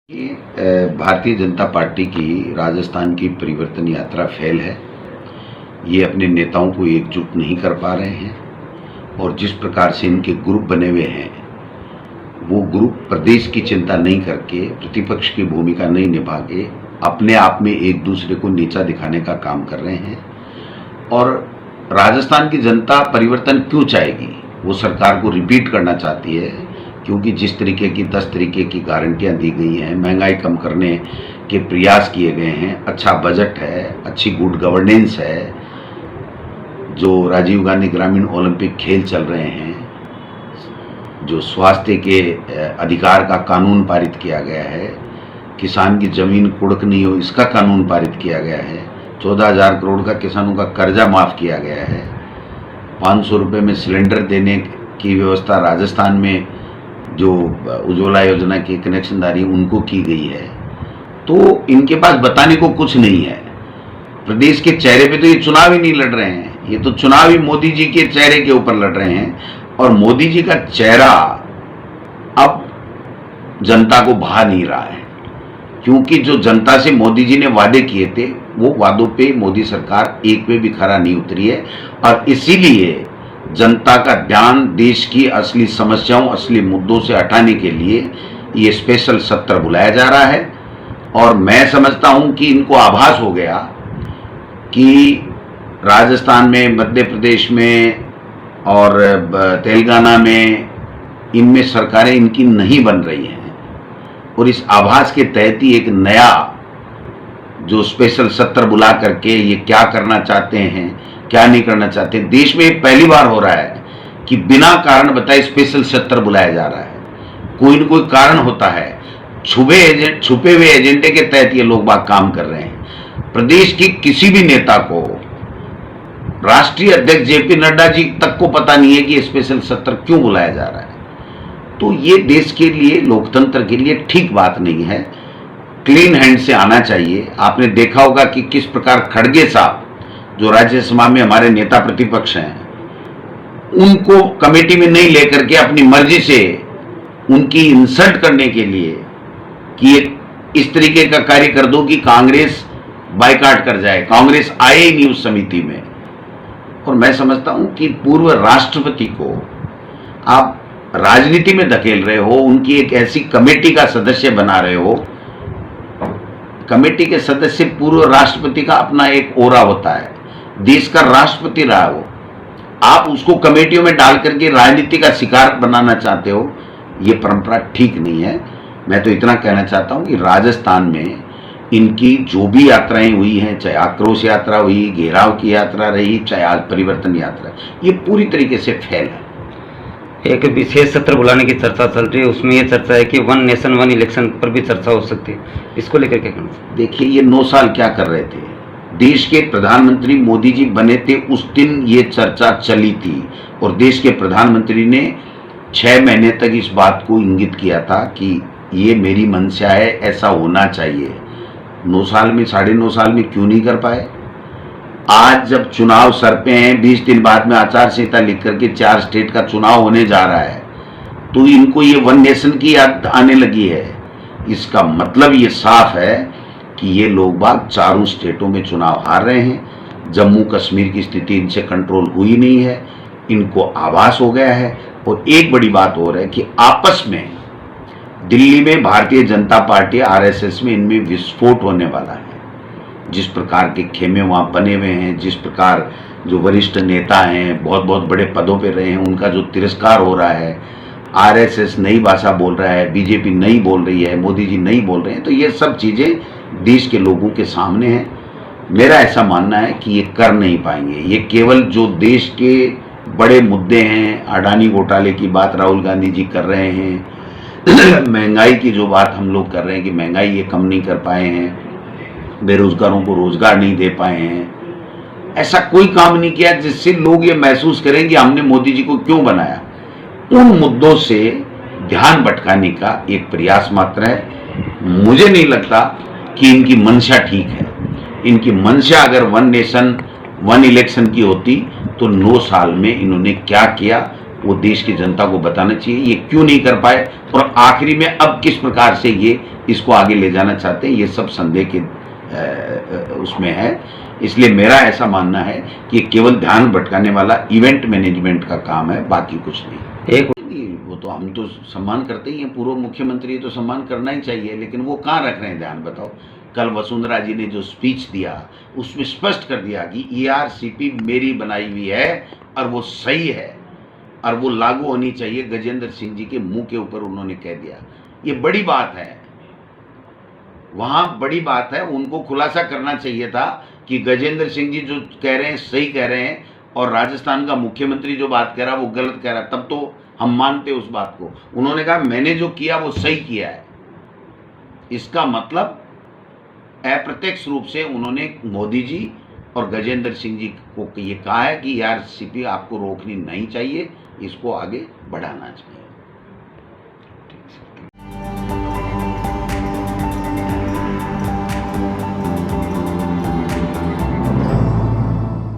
Bharatiya Janata party की राजस्थान की परिवर्तन यात्रा फेल है। ये अपने नेताओं को एकजुट नहीं कर पा रहे हैं और जिस प्रकार से इनके ग्रुप बने हुए हैं वो ग्रुप प्रदेश की चिंता नहीं करके, प्रतिपक्ष की भूमिका नहीं निभा के अपने आप में एक दूसरे को नीचा दिखाने का काम कर रहे हैं। और राजस्थान की जनता परिवर्तन क्यों चाहेगी? वो सरकार को रिपीट करना चाहती है, क्योंकि जिस तरीके की 10 तरीके की गारंटियां दी गई हैं, महंगाई कम करने के प्रयास किए गए हैं, अच्छा बजट है, अच्छी गुड गवर्नेंस है, जो राजीव गांधी ग्रामीण ओलंपिक खेल चल रहे हैं, जो स्वास्थ्य के अधिकार का कानून पारित किया गया है, किसान की जमीन कुड़क नहीं हो इसका कानून पारित किया गया है, 14,000 करोड़ का किसानों का कर्जा माफ किया गया है, 500 रुपये में सिलेंडर देने की व्यवस्था राजस्थान में जो उज्ज्वला योजना के कनेक्शनदारी उनको की गई है। तो इनके पास बताने को कुछ नहीं है। प्रदेश के चेहरे पे तो ये चुनाव ही नहीं लड़ रहे हैं, ये तो चुनाव ही मोदी जी के चेहरे के ऊपर लड़ रहे हैं और मोदी जी का चेहरा अब जनता को भा नहीं रहा है, क्योंकि जो जनता से मोदी जी ने वादे किए थे वो वादों पे मोदी सरकार एक पे भी खरा नहीं उतरी है। और इसीलिए जनता का ध्यान देश की असली समस्याओं, असली मुद्दों से हटाने के लिए ये स्पेशल सत्र बुलाया जा रहा है। और मैं समझता हूं कि इनको आभास हो गया कि राजस्थान में, मध्य प्रदेश में और तेलंगाना में इनमें सरकारें इनकी नहीं बन रही हैं और इस आभास के तहत ही एक नया जो स्पेशल सत्र बुला करके ये क्या करना चाहते हैं, क्या नहीं करना चाहते। देश में पहली बार हो रहा है कि बिना कारण बताए स्पेशल सत्र बुलाया जा रहा है। कोई न कोई कारण होता है, छुपे हुए एजेंडे के तहत ये लोग बात काम कर रहे हैं। प्रदेश की किसी भी नेता को, राष्ट्रीय अध्यक्ष जेपी नड्डा जी तक को पता नहीं है कि स्पेशल सत्र क्यों बुलाया जा रहा है। तो ये देश के लिए, लोकतंत्र के लिए ठीक बात नहीं है। क्लीन हैंड से आना चाहिए। आपने देखा होगा कि किस प्रकार खड़गे साहब, जो राज्यसभा में हमारे नेता प्रतिपक्ष हैं, उनको कमेटी में नहीं लेकर के अपनी मर्जी से उनकी इंसल्ट करने के लिए कि इस तरीके का कार्य कर दो कि कांग्रेस बायकॉट कर जाए, कांग्रेस आए ही नहीं उस समिति में। और मैं समझता हूं कि पूर्व राष्ट्रपति को आप राजनीति में धकेल रहे हो, उनकी एक ऐसी कमेटी का सदस्य बना रहे हो। कमेटी के सदस्य, पूर्व राष्ट्रपति का अपना एक ओरा होता है, देश का राष्ट्रपति रहा हो, आप उसको कमेटियों में डाल करके राजनीति का शिकार बनाना चाहते हो, ये परंपरा ठीक नहीं है। मैं तो इतना कहना चाहता हूं कि राजस्थान में इनकी जो भी यात्राएं हुई हैं, चाहे आक्रोश यात्रा हुई, घेराव की यात्रा रही, चाहे आज परिवर्तन यात्रा, ये पूरी तरीके से फेल है। एक विशेष सत्र बुलाने की चर्चा चल रही है, उसमें यह चर्चा है कि 1 नेशन 1 इलेक्शन पर भी चर्चा हो सकती है। इसको लेकर क्या कहना? देखिए, ये 9 साल क्या कर रहे थे? देश के प्रधानमंत्री मोदी जी बने थे उस दिन ये चर्चा चली थी और देश के प्रधानमंत्री ने 6 महीने तक इस बात को इंगित किया था कि ये मेरी मंशा है, ऐसा होना चाहिए। 9 साल में, 9.5 साल में क्यों नहीं कर पाए? आज जब चुनाव सर पे हैं, 20 दिन बाद में आचार संहिता लिख करके 4 स्टेट का चुनाव होने जा रहा है, तो इनको ये 1 नेशन की याद आने लगी है। इसका मतलब ये साफ है कि ये लोग बाग चारों स्टेटों में चुनाव हार रहे हैं। जम्मू कश्मीर की स्थिति इनसे कंट्रोल हुई नहीं है, इनको आभास हो गया है। और एक बड़ी बात और है कि आपस में दिल्ली में भारतीय जनता पार्टी, आरएसएस में इनमें विस्फोट होने वाला है। जिस प्रकार के खेमे वहाँ बने हुए हैं, जिस प्रकार जो वरिष्ठ नेता हैं, बहुत बहुत बड़े पदों पे रहे हैं, उनका जो तिरस्कार हो रहा है, आरएसएस नई भाषा बोल रहा है, बीजेपी नहीं बोल रही है, मोदी जी नहीं बोल रहे हैं, तो ये सब चीज़ें देश के लोगों के सामने हैं। मेरा ऐसा मानना है कि ये कर नहीं पाएंगे। ये केवल जो देश के बड़े मुद्दे हैं, अडानी घोटाले की बात राहुल गांधी जी कर रहे हैं, महंगाई की जो बात हम लोग कर रहे हैं कि महंगाई ये कम नहीं कर पाए हैं, बेरोजगारों को रोजगार नहीं दे पाए हैं, ऐसा कोई काम नहीं किया जिससे लोग ये महसूस करें कि हमने मोदी जी को क्यों बनाया। उन मुद्दों से ध्यान भटकाने का एक प्रयास मात्र है। मुझे नहीं लगता कि इनकी मंशा ठीक है। इनकी मंशा अगर 1 नेशन 1 इलेक्शन की होती तो 9 साल में इन्होंने क्या किया वो देश की जनता को बताना चाहिए ये क्यों नहीं कर पाए, और आखिरी में अब किस प्रकार से ये इसको आगे ले जाना चाहते हैं, ये सब संदेह के उसमें है। इसलिए मेरा ऐसा मानना है कि केवल ध्यान भटकाने वाला इवेंट मैनेजमेंट का काम है, बाकी कुछ नहीं। एक वो तो हम तो सम्मान करते ही हैं, पूर्व मुख्यमंत्री तो सम्मान करना ही चाहिए, लेकिन वो कहाँ रख रहे हैं ध्यान, बताओ। कल वसुंधरा जी ने जो स्पीच दिया उसमें स्पष्ट कर दिया कि ERCP मेरी बनाई हुई है और वो सही है और वो लागू होनी चाहिए, गजेंद्र सिंह जी के मुंह के ऊपर उन्होंने कह दिया। ये बड़ी बात है, वहां बड़ी बात है, उनको खुलासा करना चाहिए था कि गजेंद्र सिंह जी जो कह रहे हैं सही कह रहे हैं और राजस्थान का मुख्यमंत्री जो बात कह रहा है वो गलत कह रहा है, तब तो हम मानते उस बात को। उन्होंने कहा मैंने जो किया वो सही किया है, इसका मतलब अप्रत्यक्ष रूप से उन्होंने मोदी जी और गजेंद्र सिंह जी को ये कहा है कि ERCP आपको रोकनी नहीं चाहिए, इसको आगे बढ़ाना चाहिए।